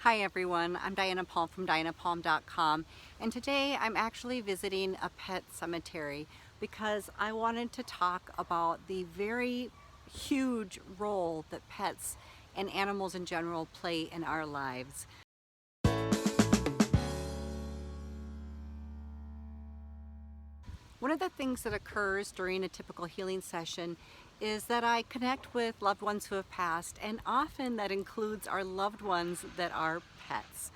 Hi everyone, I'm dianapalm from dianapalm.com, and today I'm actually visiting a pet cemetery because I wanted to talk about the very huge role that pets and animals in general play in our lives. One of the things that occurs during a typical healing session is that I connect with loved ones who have passed, and often that includes our loved ones that are pets.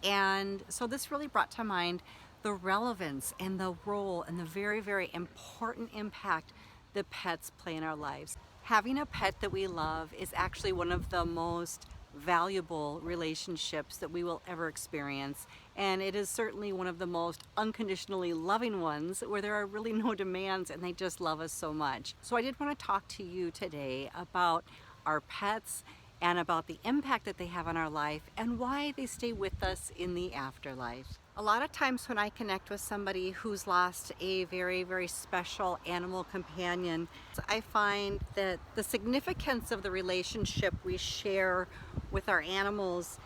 And so this really brought to mind the relevance and the role and the very, very important impact that pets play in our lives. Having a pet that we love is actually one of the most valuable relationships that we will ever experience, and it is certainly one of the most unconditionally loving ones where there are really no demands and they just love us so much. So I did want to talk to you today about our pets and about the impact that they have on our life and why they stay with us in the afterlife. A lot of times when I connect with somebody who's lost a very, very special animal companion, I find that the significance of the relationship we share with our animals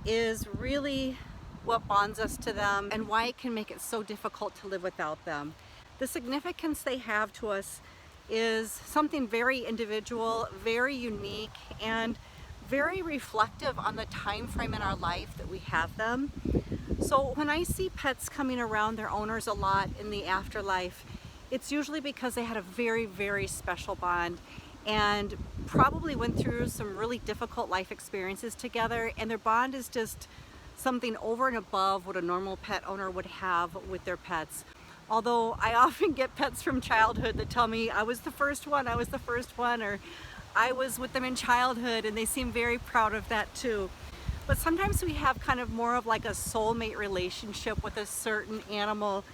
is really what bonds us to them and why it can make it so difficult to live without them. The significance they have to us is something very individual, very unique, and very reflective on the time frame in our life that we have them. So when I see pets coming around their owners a lot in the afterlife, it's usually because they had a very, very special bond and probably went through some really difficult life experiences together, and their bond is just something over and above what a normal pet owner would have with their pets. Although I often get pets from childhood that tell me I was the first one, or I was with them in childhood, and they seem very proud of that too. But sometimes we have kind of more of like a soulmate relationship with a certain animal,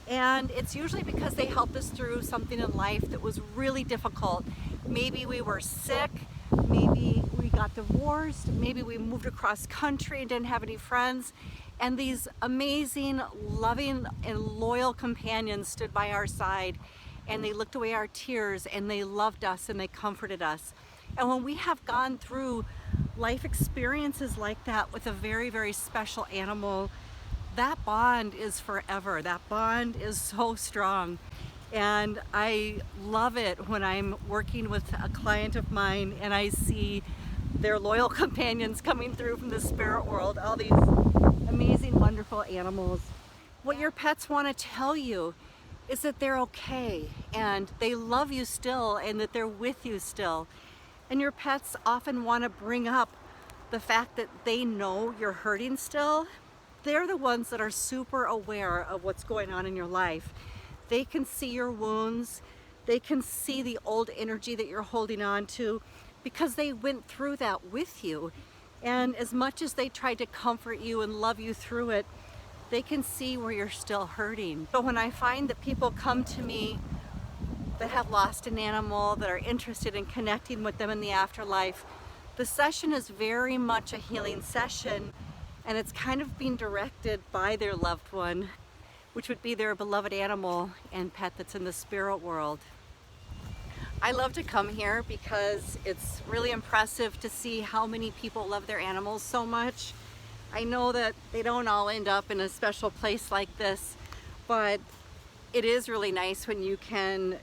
and it's usually because they helped us through something in life that was really difficult. Maybe we were sick, maybe we got divorced, maybe we moved across country and didn't have any friends, and these amazing, loving, and loyal companions stood by our side, and they looked away our tears, and they loved us, and they comforted us. And when we have gone through life experiences like that with a very, very special animal, that bond is forever. That bond is so strong. And I love it when I'm working with a client of mine and I see their loyal companions coming through from the spirit world, all these amazing, wonderful animals. What your pets want to tell you is that they're okay and they love you still and that they're with you still. And your pets often want to bring up the fact that they know you're hurting still. They're the ones that are super aware of what's going on in your life. They can see your wounds. They can see the old energy that you're holding on to because they went through that with you. And as much as they tried to comfort you and love you through it, they can see where you're still hurting. So when I find that people come to me that have lost an animal, that are interested in connecting with them in the afterlife, the session is very much a healing session, and it's kind of being directed by their loved one, which would be their beloved animal and pet that's in the spirit world. I love to come here because it's really impressive to see how many people love their animals so much. I know that they don't all end up in a special place like this, but it is really nice when you can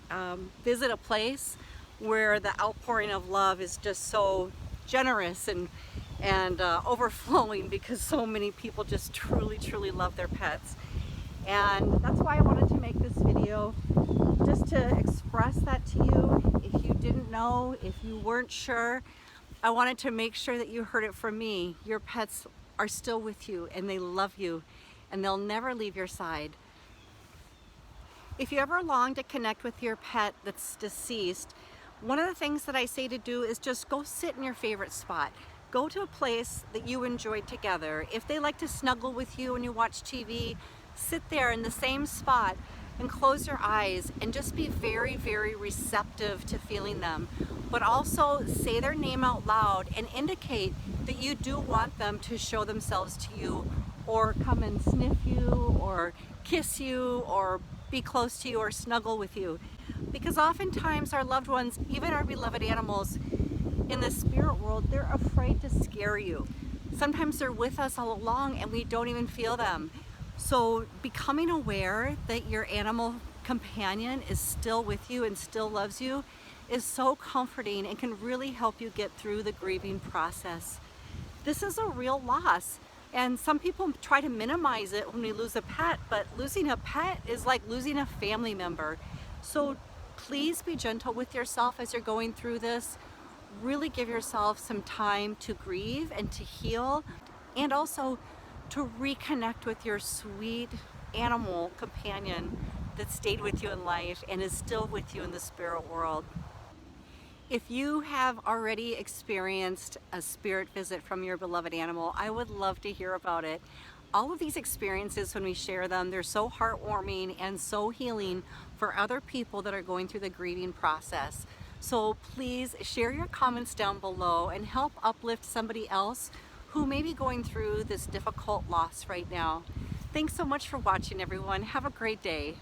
visit a place where the outpouring of love is just so generous and overflowing because so many people just truly, truly love their pets. And that's why I wanted to make this video, just to express that to you. If you didn't know, if you weren't sure, I wanted to make sure that you heard it from me. Your pets are still with you and they love you and they'll never leave your side. If you ever long to connect with your pet that's deceased, one of the things that I say to do is just go sit in your favorite spot. Go to a place that you enjoy together. If they like to snuggle with you when you watch TV, sit there in the same spot and close your eyes and just be very, very receptive to feeling them. But also say their name out loud and indicate that you do want them to show themselves to you, or come and sniff you, or kiss you, or be close to you, or snuggle with you. Because oftentimes our loved ones, even our beloved animals in the spirit world, they're afraid to scare you. Sometimes they're with us all along and we don't even feel them. So becoming aware that your animal companion is still with you and still loves you is so comforting and can really help you get through the grieving process. This is a real loss, and some people try to minimize it when we lose a pet, but losing a pet is like losing a family member. So please be gentle with yourself as you're going through this. Really give yourself some time to grieve and to heal, and also to reconnect with your sweet animal companion that stayed with you in life and is still with you in the spirit world. If you have already experienced a spirit visit from your beloved animal, I would love to hear about it. All of these experiences, when we share them, they're so heartwarming and so healing for other people that are going through the grieving process. So please share your comments down below and help uplift somebody else who may be going through this difficult loss right now. Thanks so much for watching, everyone. Have a great day.